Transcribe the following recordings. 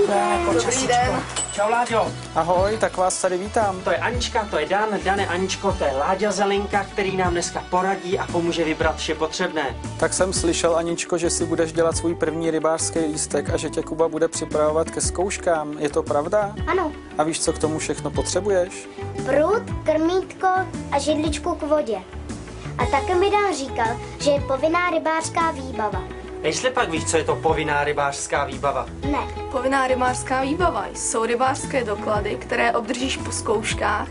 Dobrý den. Čau, Láďo. Ahoj, tak vás tady vítám. To je Anička, to je Dan. Dane, Aničko, to je Láďa Zelenka, který nám dneska poradí a pomůže vybrat vše potřebné. Tak jsem slyšel, Aničko, že si budeš dělat svůj první rybářský lístek a že tě Kuba bude připravovat ke zkouškám. Je to pravda? Ano. A víš, co k tomu všechno potřebuješ? Prut, krmítko a židličku k vodě. A také mi Dan říkal, že je povinná rybářská výbava. Jestli pak víš, co je to povinná rybářská výbava? Ne. Povinná rybářská výbava jsou rybářské doklady, které obdržíš po zkouškách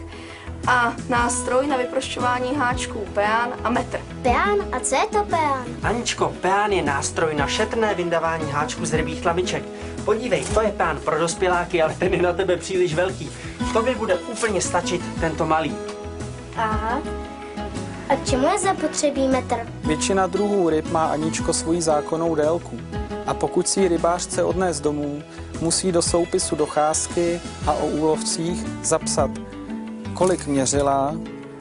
a nástroj na vyprošťování háčků, peán a metr. Peán? A co je to peán? Aničko, peán je nástroj na šetrné vyndávání háčků z rybích tlamiček. Podívej, to je peán pro dospěláky, ale ten je na tebe příliš velký. Tobě bude úplně stačit tento malý. Aha. A k čemu je zapotřebí metr? Většina druhů ryb má, Aničko, svoji zákonnou délku. A pokud si ji rybář chce odnést domů, musí do soupisu docházky a o úlovcích zapsat, kolik měřila,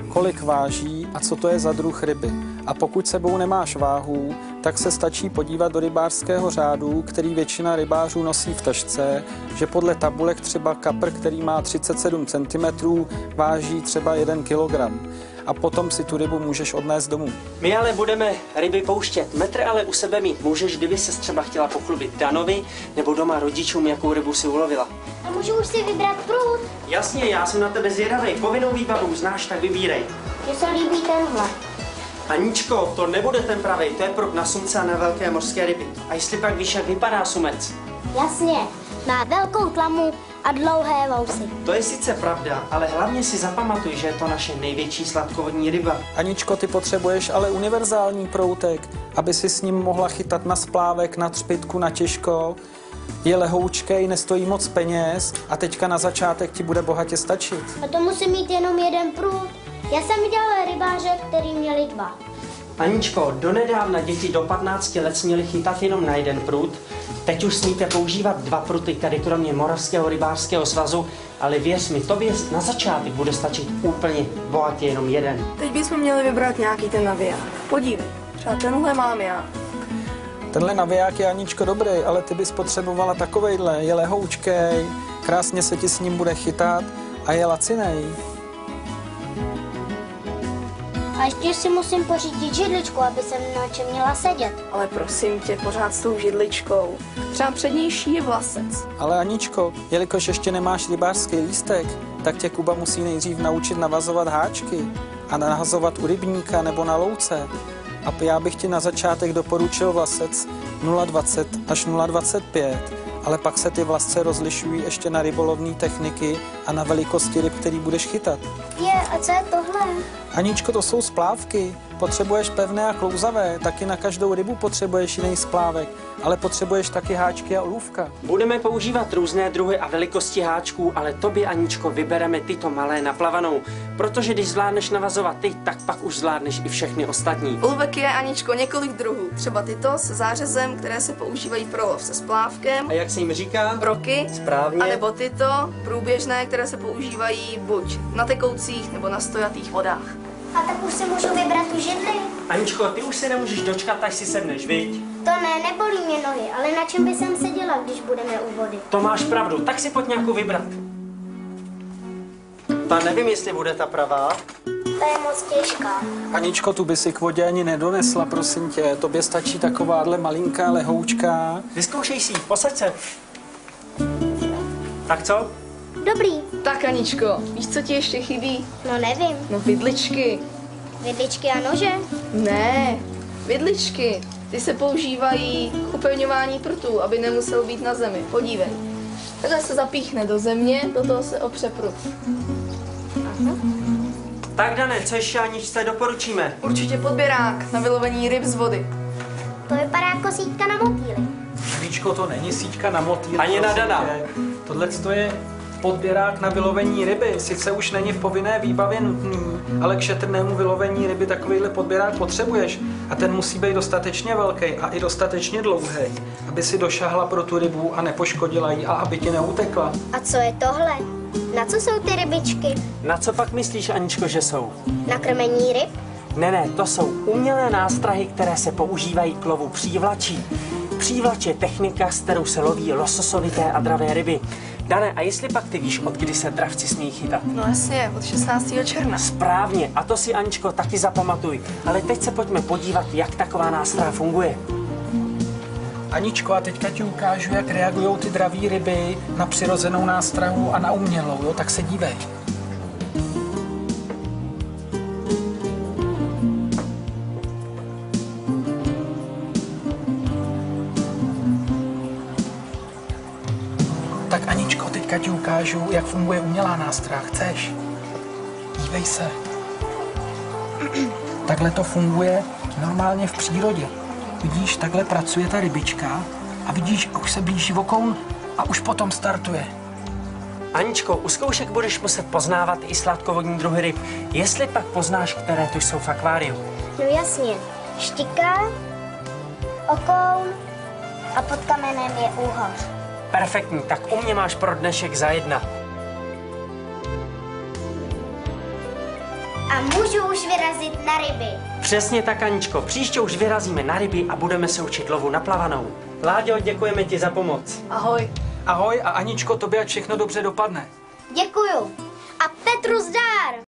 kolik váží a co to je za druh ryby. A pokud sebou nemáš váhu, tak se stačí podívat do rybářského řádu, který většina rybářů nosí v tašce, že podle tabulek třeba kapr, který má 37 cm, váží třeba 1 kg. A potom si tu rybu můžeš odnést domů. My ale budeme ryby pouštět. Metr ale u sebe mít můžeš, kdyby se třeba chtěla pochlubit Danovi nebo doma rodičům, jakou rybu si ulovila. A můžu už si vybrat prut? Jasně, já jsem na tebe zvědavý. Povinnou výbavu znáš, tak vybírej. Mně se líbí tenhle. Aničko, to nebude ten pravej, to je prut na sumce a na velké mořské ryby. A jestli pak víš, jak vypadá sumec? Jasně. Má velkou tlamu a dlouhé vousy. To je sice pravda, ale hlavně si zapamatuj, že je to naše největší sladkovodní ryba. Aničko, ty potřebuješ ale univerzální proutek, aby si s ním mohla chytat na splávek, na třpytku, na těžko. Je lehoučkej, nestojí moc peněz a teďka na začátek ti bude bohatě stačit. A to musí mít jenom jeden prut. Já jsem viděla rybáře, který měli 2. Aničko, donedávna děti do 15 let směly chytat jenom na jeden prut. Teď už smíte používat 2 pruty, tady kromě Moravského rybářského svazu, ale věř mi, tobě na začátek bude stačit úplně bohatě jenom jeden. Teď bychom měli vybrat nějaký ten naviják. Podívej, třeba tenhle mám já. Tenhle naviják je, Aničko, dobrý, ale ty bys potřebovala takovejhle. Je lehoučkej, krásně se ti s ním bude chytat a je lacinej. A ještě si musím pořídit židličku, aby jsem na čem měla sedět. Ale prosím tě, pořád s tou židličkou. Třeba přednější je vlasec. Ale Aničko, jelikož ještě nemáš rybářský lístek, tak tě Kuba musí nejdřív naučit navazovat háčky a nahazovat u rybníka nebo na louce. A já bych ti na začátek doporučil vlasec 0,20 až 0,25, ale pak se ty vlasce rozlišují ještě na rybolovné techniky a na velikosti ryb, který budeš chytat. A co je tohle? Aničko, to jsou splávky. Potřebuješ pevné a klouzavé, taky na každou rybu potřebuješ jiný splávek, ale potřebuješ taky háčky a olůvka. Budeme používat různé druhy a velikosti háčků, ale tobě, Aničko, vybereme tyto malé na plavanou, protože když zvládneš navazovat ty, tak pak už zvládneš i všechny ostatní. Olůvek je, Aničko, několik druhů. Třeba tyto se zářezem, které se používají pro lov se splávkem. A jak se jim říká? Broky. Správně. A nebo tyto průběžné, které se používají buď na tekoucích nebo na stojatých vodách. A tak už si můžu vybrat tu židli? Aničko, ty už se nemůžeš dočkat, až si sedneš, viď? To ne, nebolí mě nohy, ale na čem by jsem seděla, když budeme u vody? To máš pravdu, tak si pojď nějakou vybrat. Ta nevím, jestli bude ta pravá. Ta je moc těžká. Aničko, tu by si k vodě ani nedonesla, prosím tě. Tobě stačí takováhle malinká lehoučka. Vyzkoušej si ji, posaď se. Tak co? Dobrý. Tak, Aničko, víš, co ti ještě chybí? No nevím. No vidličky. Vidličky a nože? Ne, vidličky. Ty se používají k upevňování prutů, aby nemusel být na zemi. Podívej. Takhle se zapíchne do země, do toho se opře prut. Aha. Tak, Dane, co ještě Aničce doporučíme? Určitě podběrák na vylovení ryb z vody. To vypadá jako síťka na motýly. Aničko, to není síťka na motýl. Ani na Dana. Tohle je podběrák na vylovení ryby. Sice už není v povinné výbavě nutný, ale k šetrnému vylovení ryby takovýhle podběrák potřebuješ. A ten musí být dostatečně velký a i dostatečně dlouhý, aby si došahla pro tu rybu a nepoškodila ji a aby ti neutekla. A co je tohle? Na co jsou ty rybičky? Na co pak myslíš, Aničko, že jsou? Na krmení ryb? Ne, to jsou umělé nástrahy, které se používají k lovu přívlačí. Přívlač je technika, s kterou se loví lososovité a dravé ryby. Dane, a jestli pak ty víš, od kdy se dravci smí chytat? No jasně, od 16. června. Správně, a to si, Aničko, taky zapamatuj. Ale teď se pojďme podívat, jak taková nástroj funguje. Aničko, a teďka ti ukážu, jak reagují ty draví ryby na přirozenou nástrahu a na umělou, jo? Tak se dívej. Tak Aničko, teďka ti ukážu, jak funguje umělá nástraha. Chceš? Dívej se. Takhle to funguje normálně v přírodě. Vidíš, takhle pracuje ta rybička a vidíš, už se blíží vokoun a už potom startuje. Aničko, u zkoušek budeš muset poznávat i sladkovodní druhy ryb. Jestli pak poznáš, které tu jsou v akváriu. No jasně, štika, okoun a pod kamenem je úhoř. Perfektní, tak u mě máš pro dnešek za 1. A můžu už vyrazit na ryby. Přesně tak, Aničko. Příště už vyrazíme na ryby a budeme se učit lovu na plavanou. Láďo, děkujeme ti za pomoc. Ahoj. Ahoj a Aničko, tobě ať všechno dobře dopadne. Děkuju. A Petru zdar!